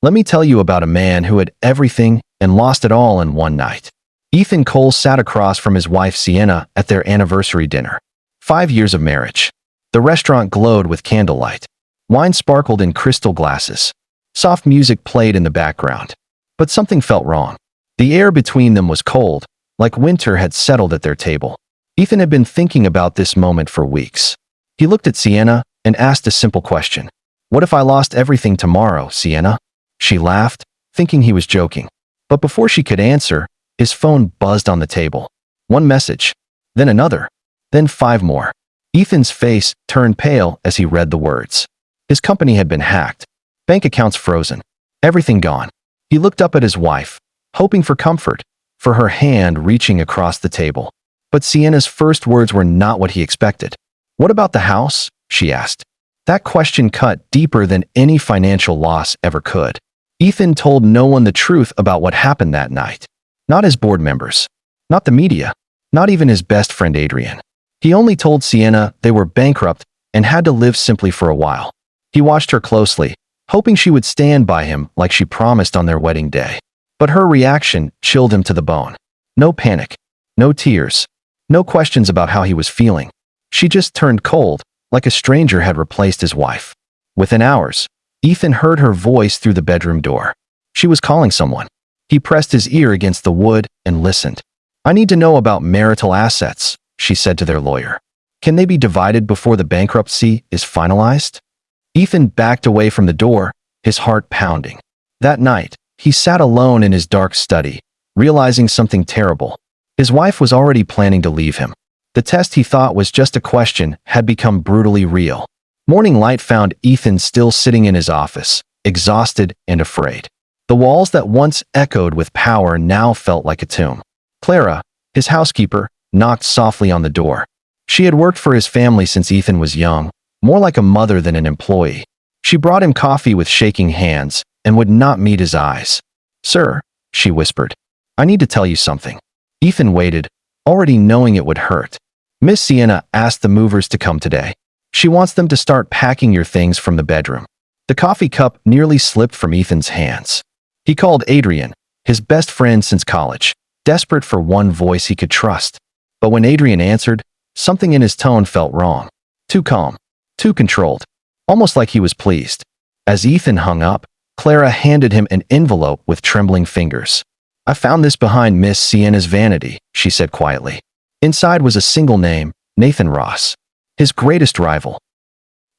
Let me tell you about a man who had everything and lost it all in one night. Ethan Cole sat across from his wife Sienna at their anniversary dinner. 5 years of marriage. The restaurant glowed with candlelight. Wine sparkled in crystal glasses. Soft music played in the background. But something felt wrong. The air between them was cold, like winter had settled at their table. Ethan had been thinking about this moment for weeks. He looked at Sienna and asked a simple question. "What if I lost everything tomorrow, Sienna?" She laughed, thinking he was joking. But before she could answer, his phone buzzed on the table. One message, then another, then 5 more. Ethan's face turned pale as he read the words. His company had been hacked. Bank accounts frozen. Everything gone. He looked up at his wife, hoping for comfort, for her hand reaching across the table. But Sienna's first words were not what he expected. "What about the house?" she asked. That question cut deeper than any financial loss ever could. Ethan told no one the truth about what happened that night. Not his board members. Not the media. Not even his best friend Adrian. He only told Sienna they were bankrupt and had to live simply for a while. He watched her closely, hoping she would stand by him like she promised on their wedding day. But her reaction chilled him to the bone. No panic. No tears. No questions about how he was feeling. She just turned cold, like a stranger had replaced his wife. Within hours, Ethan heard her voice through the bedroom door. She was calling someone. He pressed his ear against the wood and listened. "I need to know about marital assets," she said to their lawyer. "Can they be divided before the bankruptcy is finalized?" Ethan backed away from the door, his heart pounding. That night, he sat alone in his dark study, realizing something terrible. His wife was already planning to leave him. The test he thought was just a question had become brutally real. Morning light found Ethan still sitting in his office, exhausted and afraid. The walls that once echoed with power now felt like a tomb. Clara, his housekeeper, knocked softly on the door. She had worked for his family since Ethan was young, more like a mother than an employee. She brought him coffee with shaking hands and would not meet his eyes. "Sir," she whispered, "I need to tell you something." Ethan waited, already knowing it would hurt. "Miss Sienna asked the movers to come today. She wants them to start packing your things from the bedroom." The coffee cup nearly slipped from Ethan's hands. He called Adrian, his best friend since college, desperate for one voice he could trust. But when Adrian answered, something in his tone felt wrong. Too calm, too controlled, almost like he was pleased. As Ethan hung up, Clara handed him an envelope with trembling fingers. "I found this behind Miss Sienna's vanity," she said quietly. Inside was a single name, Nathan Ross, his greatest rival.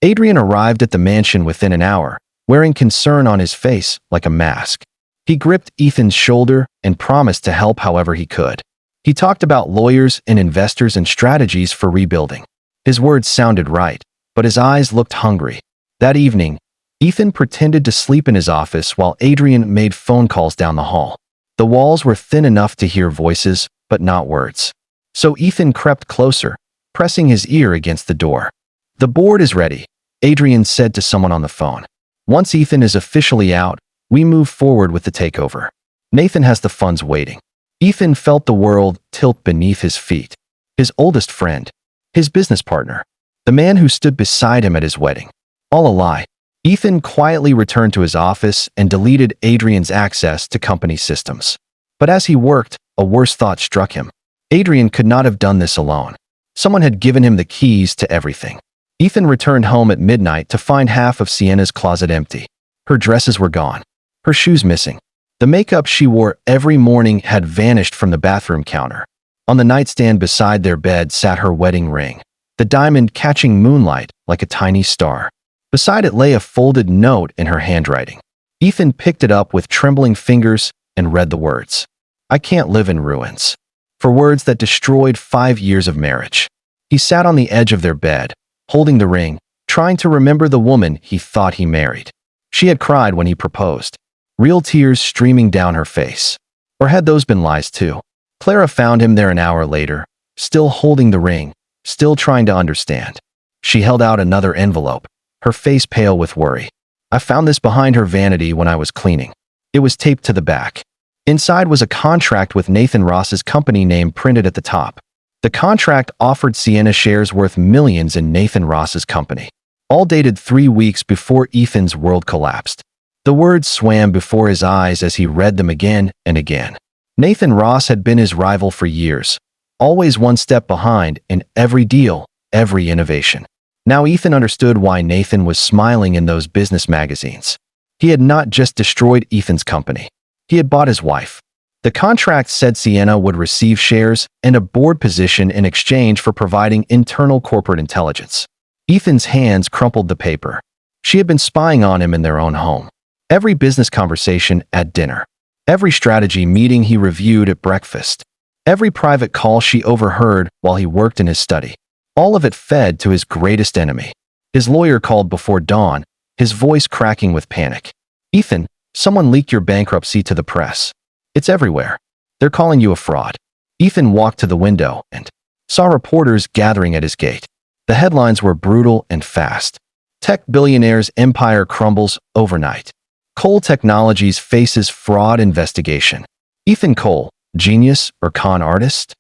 Adrian arrived at the mansion within an hour, wearing concern on his face like a mask. He gripped Ethan's shoulder and promised to help however he could. He talked about lawyers and investors and strategies for rebuilding. His words sounded right, but his eyes looked hungry. That evening, Ethan pretended to sleep in his office while Adrian made phone calls down the hall. The walls were thin enough to hear voices, but not words. So Ethan crept closer, pressing his ear against the door. "The board is ready," Adrian said to someone on the phone. "Once Ethan is officially out, we move forward with the takeover. Nathan has the funds waiting." Ethan felt the world tilt beneath his feet. His oldest friend, his business partner, the man who stood beside him at his wedding. All a lie. Ethan quietly returned to his office and deleted Adrian's access to company systems. But as he worked, a worse thought struck him. Adrian could not have done this alone. Someone had given him the keys to everything. Ethan returned home at midnight to find half of Sienna's closet empty. Her dresses were gone. Her shoes missing. The makeup she wore every morning had vanished from the bathroom counter. On the nightstand beside their bed sat her wedding ring, the diamond catching moonlight like a tiny star. Beside it lay a folded note in her handwriting. Ethan picked it up with trembling fingers and read the words. "I can't live in ruins." For words that destroyed 5 years of marriage. He sat on the edge of their bed, holding the ring, trying to remember the woman he thought he married. She had cried when he proposed, real tears streaming down her face. Or had those been lies too? Clara found him there an hour later, still holding the ring, still trying to understand. She held out another envelope, her face pale with worry. "I found this behind her vanity when I was cleaning." It was taped to the back. Inside was a contract with Nathan Ross's company name printed at the top. The contract offered Sienna shares worth millions in Nathan Ross's company, all dated 3 weeks before Ethan's world collapsed. The words swam before his eyes as he read them again and again. Nathan Ross had been his rival for years, always one step behind in every deal, every innovation. Now Ethan understood why Nathan was smiling in those business magazines. He had not just destroyed Ethan's company. He had bought his wife. The contract said Sienna would receive shares and a board position in exchange for providing internal corporate intelligence. Ethan's hands crumpled the paper. She had been spying on him in their own home. Every business conversation at dinner. Every strategy meeting he reviewed at breakfast. Every private call she overheard while he worked in his study. All of it fed to his greatest enemy. His lawyer called before dawn, his voice cracking with panic. Ethan, someone leaked your bankruptcy to the press. It's everywhere. They're calling you a fraud. Ethan walked to the window and saw reporters gathering at his gate. The headlines were brutal and fast. Tech billionaire's empire crumbles overnight. Cole Technologies faces fraud investigation. Ethan Cole, genius or con artist?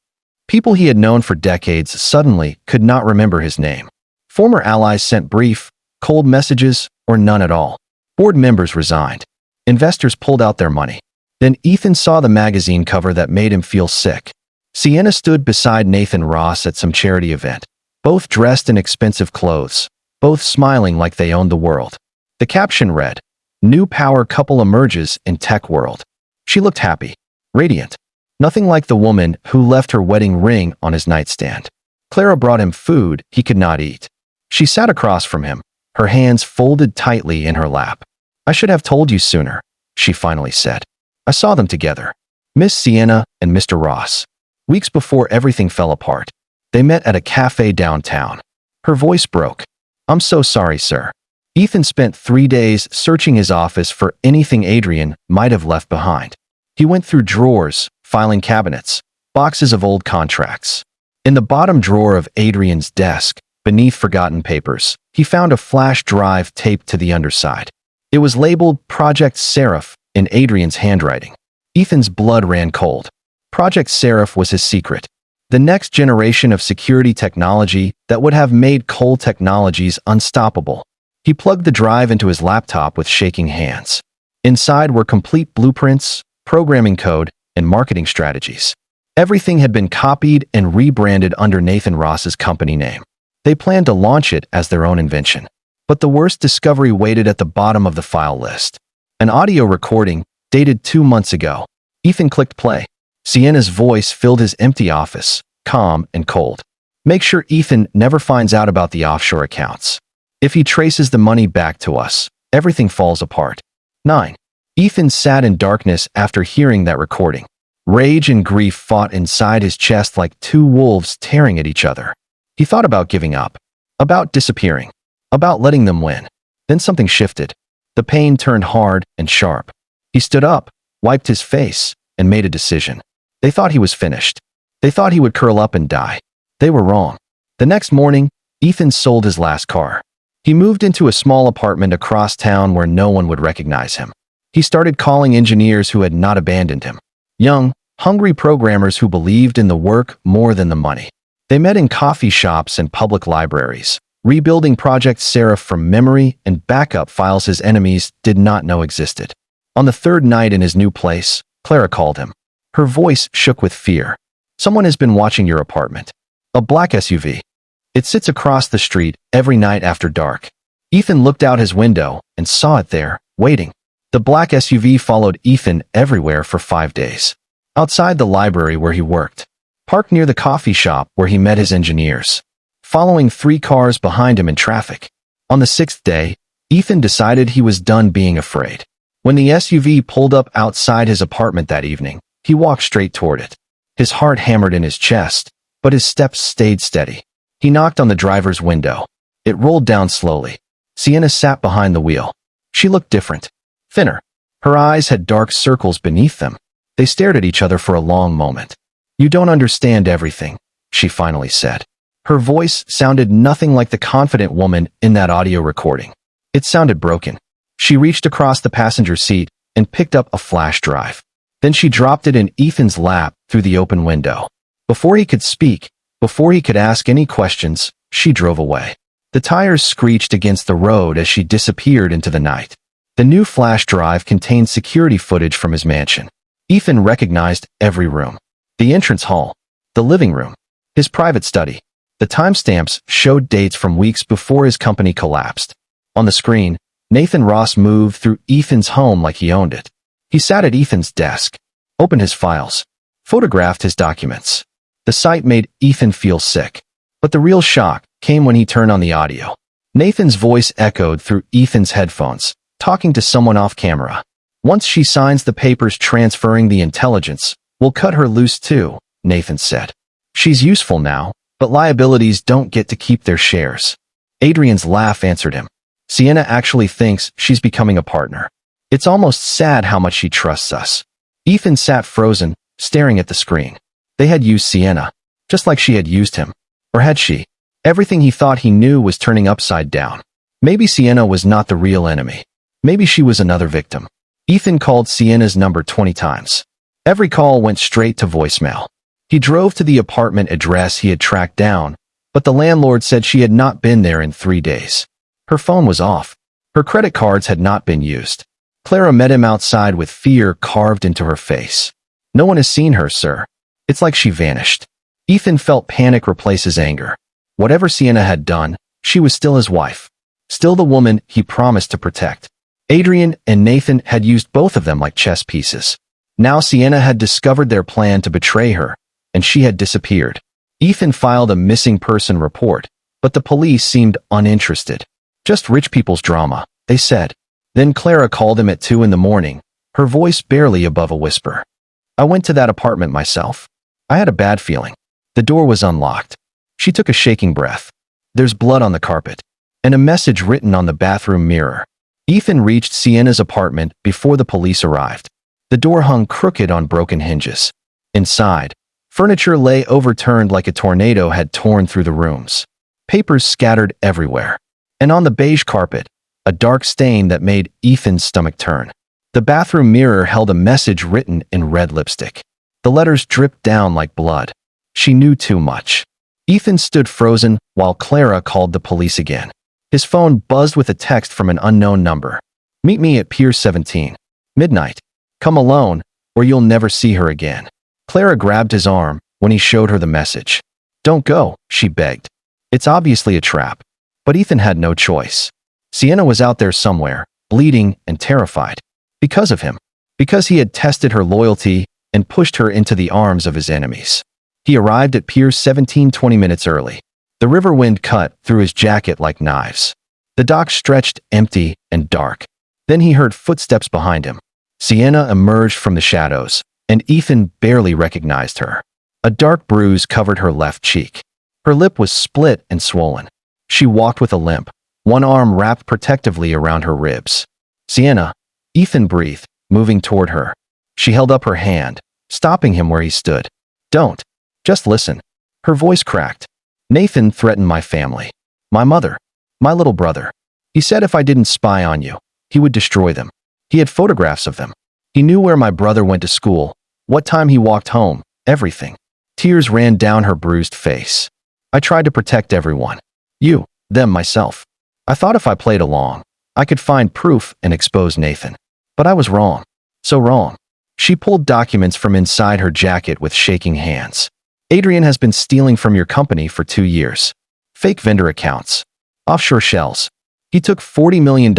People he had known for decades suddenly could not remember his name. Former allies sent brief, cold messages, or none at all. Board members resigned. Investors pulled out their money. Then Ethan saw the magazine cover that made him feel sick. Sienna stood beside Nathan Ross at some charity event, both dressed in expensive clothes, both smiling like they owned the world. The caption read, "New power couple emerges in tech world." She looked happy, radiant, nothing like the woman who left her wedding ring on his nightstand. Clara brought him food he could not eat. She sat across from him, her hands folded tightly in her lap. "I should have told you sooner," she finally said. "I saw them together. Miss Sienna and Mr. Ross. Weeks before everything fell apart. They met at a cafe downtown." Her voice broke. "I'm so sorry, sir." Ethan spent 3 days searching his office for anything Adrian might have left behind. He went through drawers, filing cabinets, boxes of old contracts. In the bottom drawer of Adrian's desk, beneath forgotten papers, he found a flash drive taped to the underside. It was labeled Project Seraph in Adrian's handwriting. Ethan's blood ran cold. Project Seraph was his secret. The next generation of security technology that would have made Cole Technologies unstoppable. He plugged the drive into his laptop with shaking hands. Inside were complete blueprints, programming code, and marketing strategies. Everything had been copied and rebranded under Nathan Ross's company name. They planned to launch it as their own invention. But the worst discovery waited at the bottom of the file list. An audio recording, dated 2 months ago. Ethan clicked play. Sienna's voice filled his empty office, calm and cold. "Make sure Ethan never finds out about the offshore accounts. If he traces the money back to us, everything falls apart." 9. Ethan sat in darkness after hearing that recording. Rage and grief fought inside his chest like two wolves tearing at each other. He thought about giving up, about disappearing, about letting them win. Then something shifted. The pain turned hard and sharp. He stood up, wiped his face, and made a decision. They thought he was finished. They thought he would curl up and die. They were wrong. The next morning, Ethan sold his last car. He moved into a small apartment across town where no one would recognize him. He started calling engineers who had not abandoned him. Young, hungry programmers who believed in the work more than the money. They met in coffee shops and public libraries, rebuilding Project Seraph from memory and backup files his enemies did not know existed. On the third night in his new place, Clara called him. Her voice shook with fear. "Someone has been watching your apartment. A black SUV. It sits across the street every night after dark." Ethan looked out his window and saw it there, waiting. The black SUV followed Ethan everywhere for 5 days. Outside the library where he worked. Parked near the coffee shop where he met his engineers. Following 3 cars behind him in traffic. On the 6th day, Ethan decided he was done being afraid. When the SUV pulled up outside his apartment that evening, he walked straight toward it. His heart hammered in his chest, but his steps stayed steady. He knocked on the driver's window. It rolled down slowly. Sienna sat behind the wheel. She looked different. Thinner. Her eyes had dark circles beneath them. They stared at each other for a long moment. "You don't understand everything," she finally said. Her voice sounded nothing like the confident woman in that audio recording. It sounded broken. She reached across the passenger seat and picked up a flash drive. Then she dropped it in Ethan's lap through the open window. Before he could speak, before he could ask any questions, she drove away. The tires screeched against the road as she disappeared into the night. The new flash drive contained security footage from his mansion. Ethan recognized every room. The entrance hall, the living room, his private study. The timestamps showed dates from weeks before his company collapsed. On the screen, Nathan Ross moved through Ethan's home like he owned it. He sat at Ethan's desk, opened his files, photographed his documents. The sight made Ethan feel sick. But the real shock came when he turned on the audio. Nathan's voice echoed through Ethan's headphones, talking to someone off camera. "Once she signs the papers transferring the intelligence, we'll cut her loose too," Nathan said. "She's useful now, but liabilities don't get to keep their shares." Adrian's laugh answered him. "Sienna actually thinks she's becoming a partner. It's almost sad how much she trusts us." Ethan sat frozen, staring at the screen. They had used Sienna, just like she had used him. Or had she? Everything he thought he knew was turning upside down. Maybe Sienna was not the real enemy. Maybe she was another victim. Ethan called Sienna's number 20 times. Every call went straight to voicemail. He drove to the apartment address he had tracked down, but the landlord said she had not been there in 3 days. Her phone was off. Her credit cards had not been used. Clara met him outside with fear carved into her face. "No one has seen her, sir. It's like she vanished." Ethan felt panic replace his anger. Whatever Sienna had done, she was still his wife. Still the woman he promised to protect. Adrian and Nathan had used both of them like chess pieces. Now Sienna had discovered their plan to betray her, and she had disappeared. Ethan filed a missing person report, but the police seemed uninterested. "Just rich people's drama," they said. Then Clara called him at 2 in the morning, her voice barely above a whisper. "I went to that apartment myself. I had a bad feeling. The door was unlocked." She took a shaking breath. "There's blood on the carpet, and a message written on the bathroom mirror." Ethan reached Sienna's apartment before the police arrived. The door hung crooked on broken hinges. Inside, furniture lay overturned like a tornado had torn through the rooms. Papers scattered everywhere. And on the beige carpet, a dark stain that made Ethan's stomach turn. The bathroom mirror held a message written in red lipstick. The letters dripped down like blood. She knew too much. Ethan stood frozen while Clara called the police again. His phone buzzed with a text from an unknown number. "Meet me at Pier 17. Midnight. Come alone, or you'll never see her again." Clara grabbed his arm when he showed her the message. "Don't go," she begged. "It's obviously a trap." But Ethan had no choice. Sienna was out there somewhere, bleeding and terrified. Because of him. Because he had tested her loyalty and pushed her into the arms of his enemies. He arrived at Pier 17 20 minutes early. The river wind cut through his jacket like knives. The dock stretched empty and dark. Then he heard footsteps behind him. Sienna emerged from the shadows, and Ethan barely recognized her. A dark bruise covered her left cheek. Her lip was split and swollen. She walked with a limp, one arm wrapped protectively around her ribs. "Sienna," Ethan breathed, moving toward her. She held up her hand, stopping him where he stood. "Don't. Just listen." Her voice cracked. "Nathan threatened my family. My mother. My little brother. He said if I didn't spy on you, he would destroy them. He had photographs of them. He knew where my brother went to school, what time he walked home, everything." Tears ran down her bruised face. "I tried to protect everyone. You, them, myself. I thought if I played along, I could find proof and expose Nathan. But I was wrong. So wrong." She pulled documents from inside her jacket with shaking hands. "Adrian has been stealing from your company for 2 years. Fake vendor accounts. Offshore shells. He took $40 million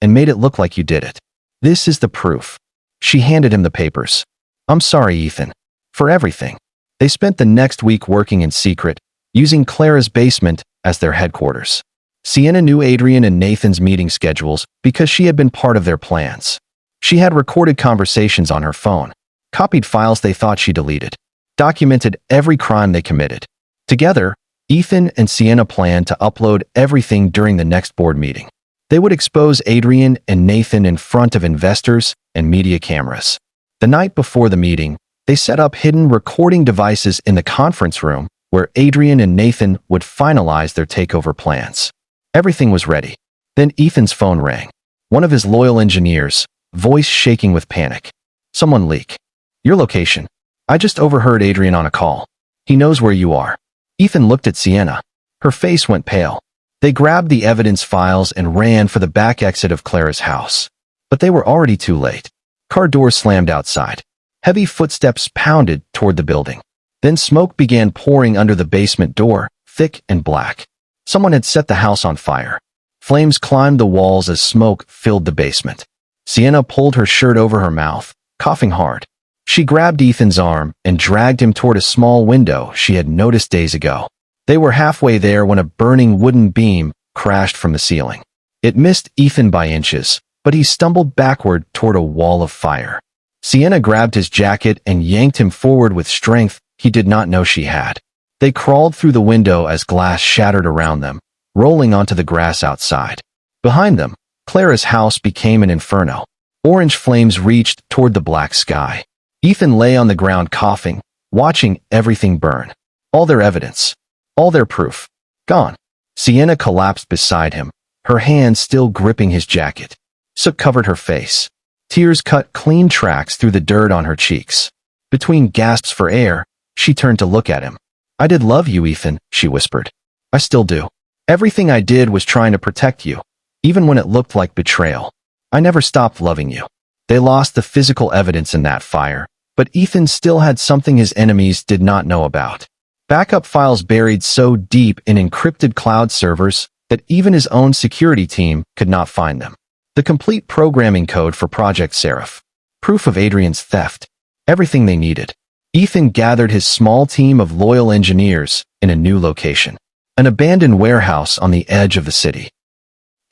and made it look like you did it. This is the proof." She handed him the papers. "I'm sorry, Ethan. For everything." They spent the next week working in secret, using Clara's basement as their headquarters. Sienna knew Adrian and Nathan's meeting schedules because she had been part of their plans. She had recorded conversations on her phone, copied files they thought she deleted, documented every crime they committed. Together, Ethan and Sienna planned to upload everything during the next board meeting. They would expose Adrian and Nathan in front of investors and media cameras. The night before the meeting, they set up hidden recording devices in the conference room where Adrian and Nathan would finalize their takeover plans. Everything was ready. Then Ethan's phone rang. One of his loyal engineers, voice shaking with panic. "Someone leak. Your location. I just overheard Adrian on a call. He knows where you are." Ethan looked at Sienna. Her face went pale. They grabbed the evidence files and ran for the back exit of Clara's house. But they were already too late. Car doors slammed outside. Heavy footsteps pounded toward the building. Then smoke began pouring under the basement door, thick and black. Someone had set the house on fire. Flames climbed the walls as smoke filled the basement. Sienna pulled her shirt over her mouth, coughing hard. She grabbed Ethan's arm and dragged him toward a small window she had noticed days ago. They were halfway there when a burning wooden beam crashed from the ceiling. It missed Ethan by inches, but he stumbled backward toward a wall of fire. Sienna grabbed his jacket and yanked him forward with strength he did not know she had. They crawled through the window as glass shattered around them, rolling onto the grass outside. Behind them, Clara's house became an inferno. Orange flames reached toward the black sky. Ethan lay on the ground coughing, watching everything burn. All their evidence, all their proof, gone. Sienna collapsed beside him, her hand still gripping his jacket. Soot covered her face. Tears cut clean tracks through the dirt on her cheeks. Between gasps for air, she turned to look at him. "I did love you, Ethan," she whispered. "I still do. Everything I did was trying to protect you, even when it looked like betrayal. I never stopped loving you." They lost the physical evidence in that fire, but Ethan still had something his enemies did not know about. Backup files buried so deep in encrypted cloud servers that even his own security team could not find them. The complete programming code for Project Seraph. Proof of Adrian's theft. Everything they needed. Ethan gathered his small team of loyal engineers in a new location. An abandoned warehouse on the edge of the city.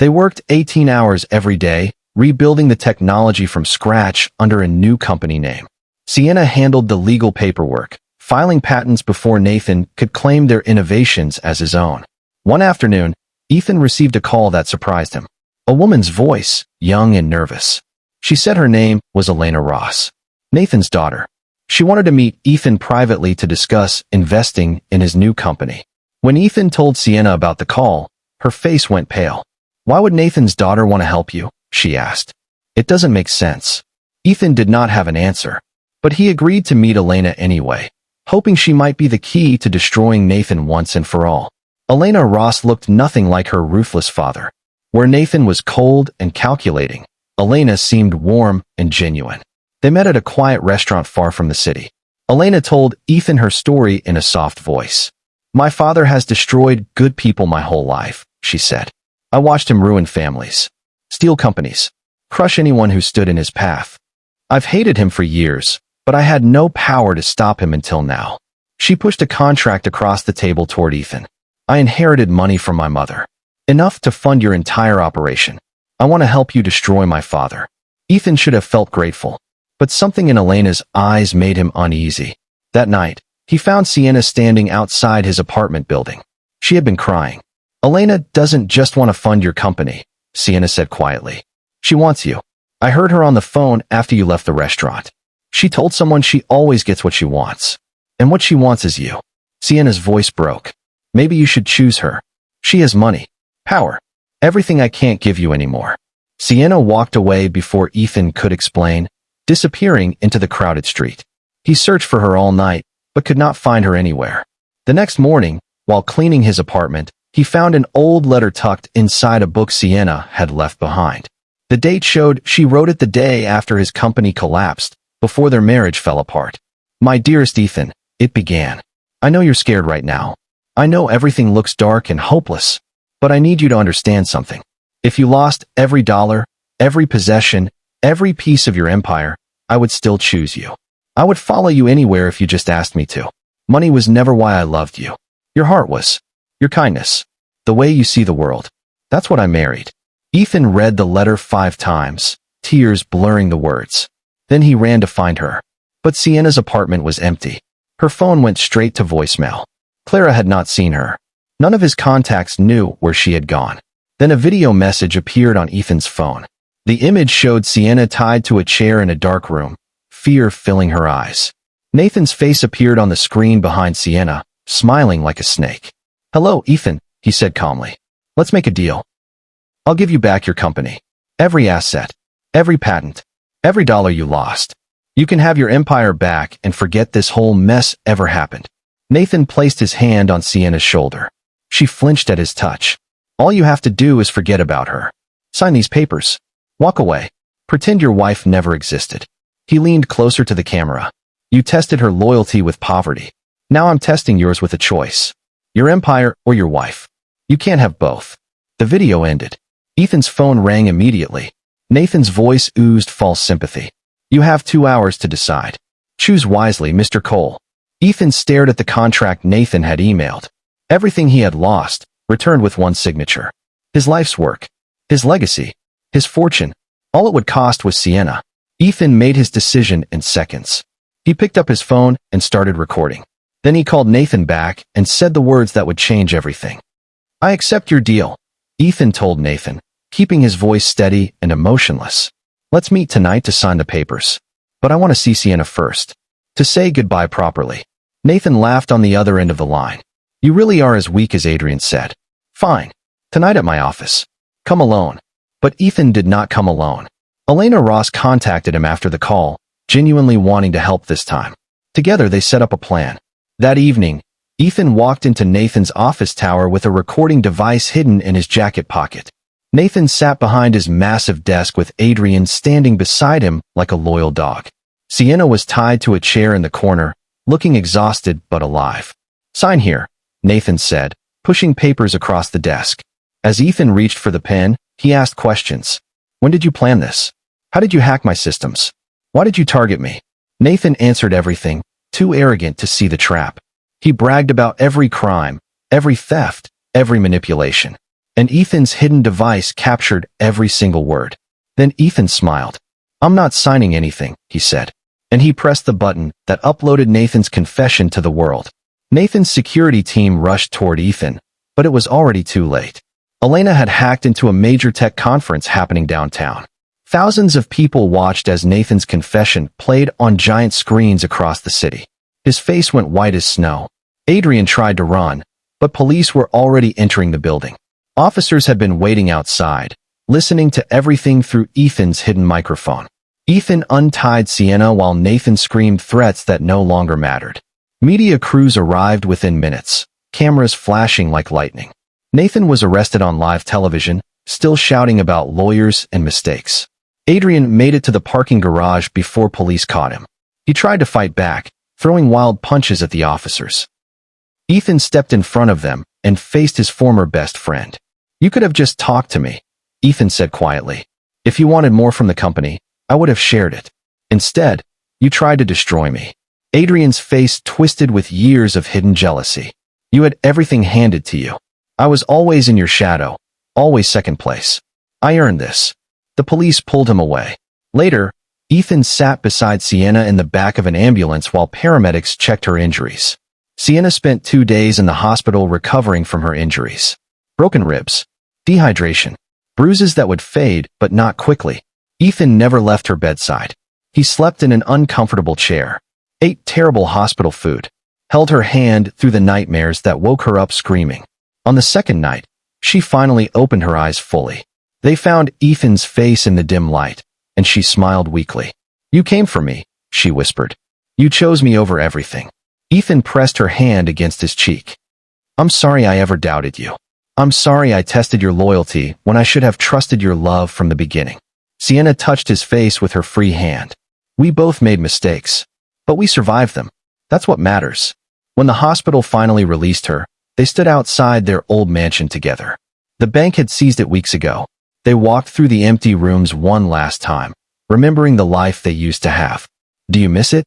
They worked 18 hours every day, rebuilding the technology from scratch under a new company name. Sienna handled the legal paperwork, filing patents before Nathan could claim their innovations as his own. One afternoon, Ethan received a call that surprised him. A woman's voice, young and nervous. She said her name was Elena Ross, Nathan's daughter. She wanted to meet Ethan privately to discuss investing in his new company. When Ethan told Sienna about the call, her face went pale. "Why would Nathan's daughter want to help you?" she asked. "It doesn't make sense." Ethan did not have an answer, but he agreed to meet Elena anyway, hoping she might be the key to destroying Nathan once and for all. Elena Ross looked nothing like her ruthless father. Where Nathan was cold and calculating, Elena seemed warm and genuine. They met at a quiet restaurant far from the city. Elena told Ethan her story in a soft voice. "My father has destroyed good people my whole life," she said. "I watched him ruin families, steal companies, crush anyone who stood in his path. I've hated him for years, but I had no power to stop him until now." She pushed a contract across the table toward Ethan. "I inherited money from my mother. Enough to fund your entire operation. I want to help you destroy my father." Ethan should have felt grateful, but something in Elena's eyes made him uneasy. That night, he found Sienna standing outside his apartment building. She had been crying. "Elena doesn't just want to fund your company," Sienna said quietly. "She wants you. I heard her on the phone after you left the restaurant. She told someone she always gets what she wants. And what she wants is you." Sienna's voice broke. "Maybe you should choose her. She has money. Power. Everything I can't give you anymore." Sienna walked away before Ethan could explain, disappearing into the crowded street. He searched for her all night, but could not find her anywhere. The next morning, while cleaning his apartment, he found an old letter tucked inside a book Sienna had left behind. The date showed she wrote it the day after his company collapsed, before their marriage fell apart. "My dearest Ethan," it began. "I know you're scared right now. I know everything looks dark and hopeless. But I need you to understand something. If you lost every dollar, every possession, every piece of your empire, I would still choose you. I would follow you anywhere if you just asked me to. Money was never why I loved you. Your heart was. Your kindness. The way you see the world. That's what I married." Ethan read the letter 5 times, tears blurring the words. Then he ran to find her. But Sienna's apartment was empty. Her phone went straight to voicemail. Clara had not seen her. None of his contacts knew where she had gone. Then a video message appeared on Ethan's phone. The image showed Sienna tied to a chair in a dark room, fear filling her eyes. Nathan's face appeared on the screen behind Sienna, smiling like a snake. "Hello, Ethan," he said calmly. "Let's make a deal. I'll give you back your company. Every asset, every patent, every dollar you lost. You can have your empire back and forget this whole mess ever happened." Nathan placed his hand on Sienna's shoulder. She flinched at his touch. "All you have to do is forget about her. Sign these papers. Walk away. Pretend your wife never existed. He leaned closer to the camera. You tested her loyalty with poverty. Now I'm testing yours with a choice. Your empire or your wife. You can't have both. The video ended. Ethan's phone rang immediately. Nathan's voice oozed false sympathy. You have 2 hours to decide. Choose wisely, Mr. Cole. Ethan stared at the contract Nathan had emailed. Everything he had lost, returned with one signature. His life's work. His legacy. His fortune. All it would cost was Sienna. Ethan made his decision in seconds. He picked up his phone and started recording. Then he called Nathan back and said the words that would change everything. I accept your deal, Ethan told Nathan, keeping his voice steady and emotionless. Let's meet tonight to sign the papers. But I want to see Sienna first. To say goodbye properly. Nathan laughed on the other end of the line. You really are as weak as Adrian said. Fine. Tonight at my office. Come alone. But Ethan did not come alone. Elena Ross contacted him after the call, genuinely wanting to help this time. Together they set up a plan. That evening, Ethan walked into Nathan's office tower with a recording device hidden in his jacket pocket. Nathan sat behind his massive desk with Adrian standing beside him like a loyal dog. Sienna was tied to a chair in the corner, looking exhausted but alive. Sign here, Nathan said, pushing papers across the desk. As Ethan reached for the pen, he asked questions. When did you plan this? How did you hack my systems? Why did you target me? Nathan answered everything, too arrogant to see the trap. He bragged about every crime, every theft, every manipulation. And Ethan's hidden device captured every single word. Then Ethan smiled. I'm not signing anything, he said. And he pressed the button that uploaded Nathan's confession to the world. Nathan's security team rushed toward Ethan, but it was already too late. Elena had hacked into a major tech conference happening downtown. Thousands of people watched as Nathan's confession played on giant screens across the city. His face went white as snow. Adrian tried to run, but police were already entering the building. Officers had been waiting outside, listening to everything through Ethan's hidden microphone. Ethan untied Sienna while Nathan screamed threats that no longer mattered. Media crews arrived within minutes, cameras flashing like lightning. Nathan was arrested on live television, still shouting about lawyers and mistakes. Adrian made it to the parking garage before police caught him. He tried to fight back, throwing wild punches at the officers. Ethan stepped in front of them and faced his former best friend. You could have just talked to me, Ethan said quietly. If you wanted more from the company, I would have shared it. Instead, you tried to destroy me. Adrian's face twisted with years of hidden jealousy. You had everything handed to you. I was always in your shadow, always second place. I earned this. The police pulled him away. Later, Ethan sat beside Sienna in the back of an ambulance while paramedics checked her injuries. Sienna spent 2 days in the hospital recovering from her injuries. Broken ribs, dehydration, bruises that would fade but not quickly. Ethan never left her bedside. He slept in an uncomfortable chair, ate terrible hospital food, held her hand through the nightmares that woke her up screaming. On the second night, she finally opened her eyes fully. They found Ethan's face in the dim light, and she smiled weakly. You came for me, she whispered. You chose me over everything. Ethan pressed her hand against his cheek. I'm sorry I ever doubted you. I'm sorry I tested your loyalty when I should have trusted your love from the beginning. Sienna touched his face with her free hand. We both made mistakes, but we survived them. That's what matters. When the hospital finally released her, they stood outside their old mansion together. The bank had seized it weeks ago. They walked through the empty rooms one last time, remembering the life they used to have. Do you miss it?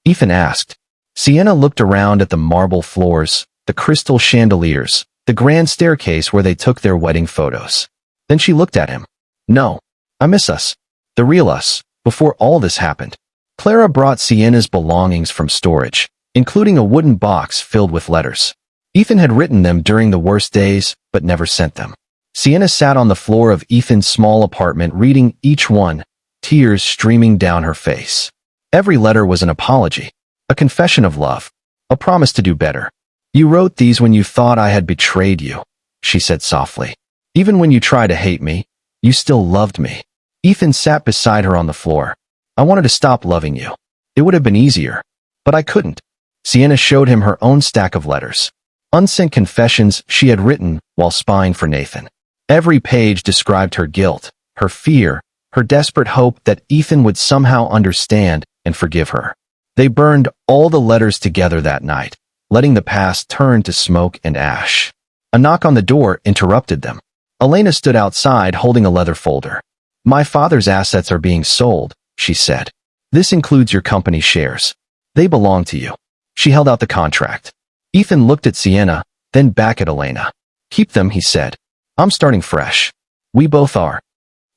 Ethan asked. Sienna looked around at the marble floors, the crystal chandeliers, the grand staircase where they took their wedding photos. Then she looked at him. No, I miss us. The real us, before all this happened. Clara brought Sienna's belongings from storage, including a wooden box filled with letters. Ethan had written them during the worst days, but never sent them. Sienna sat on the floor of Ethan's small apartment reading each one, tears streaming down her face. Every letter was an apology, a confession of love, a promise to do better. You wrote these when you thought I had betrayed you, she said softly. Even when you tried to hate me, you still loved me. Ethan sat beside her on the floor. I wanted to stop loving you. It would have been easier, but I couldn't. Sienna showed him her own stack of letters, unsent confessions she had written while spying for Nathan. Every page described her guilt, her fear, her desperate hope that Ethan would somehow understand and forgive her. They burned all the letters together that night, letting the past turn to smoke and ash. A knock on the door interrupted them. Elena stood outside holding a leather folder. "My father's assets are being sold," she said. "This includes your company shares. They belong to you." She held out the contract. Ethan looked at Sienna, then back at Elena. "Keep them," he said. "I'm starting fresh." "We both are."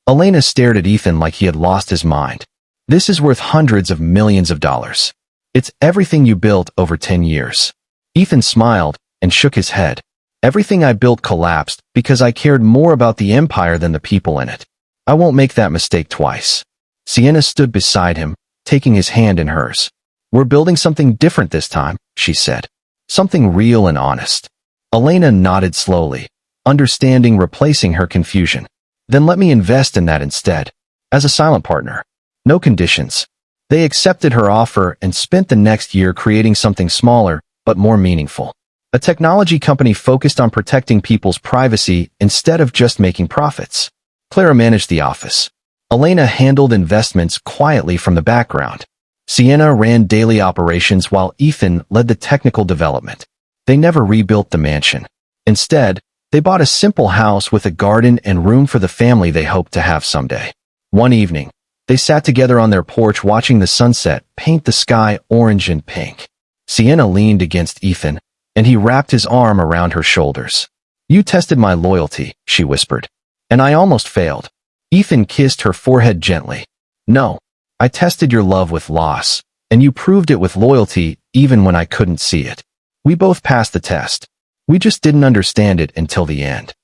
Elena stared at Ethan like he had lost his mind. "This is worth hundreds of millions of dollars. It's everything you built over 10 years. Ethan smiled and shook his head. "Everything I built collapsed because I cared more about the empire than the people in it. I won't make that mistake twice." Sienna stood beside him, taking his hand in hers. "We're building something different this time," she said. "Something real and honest." Elena nodded slowly, understanding, replacing her confusion. "Then let me invest in that instead. As a silent partner. No conditions." They accepted her offer and spent the next year creating something smaller, but more meaningful. A technology company focused on protecting people's privacy instead of just making profits. Clara managed the office. Elena handled investments quietly from the background. Sienna ran daily operations while Ethan led the technical development. They never rebuilt the mansion. Instead, they bought a simple house with a garden and room for the family they hoped to have someday. One evening, they sat together on their porch watching the sunset paint the sky orange and pink. Sienna leaned against Ethan, and he wrapped his arm around her shoulders. "You tested my loyalty," she whispered, "and I almost failed." Ethan kissed her forehead gently. "No, I tested your love with loss, and you proved it with loyalty even when I couldn't see it. We both passed the test. We just didn't understand it until the end."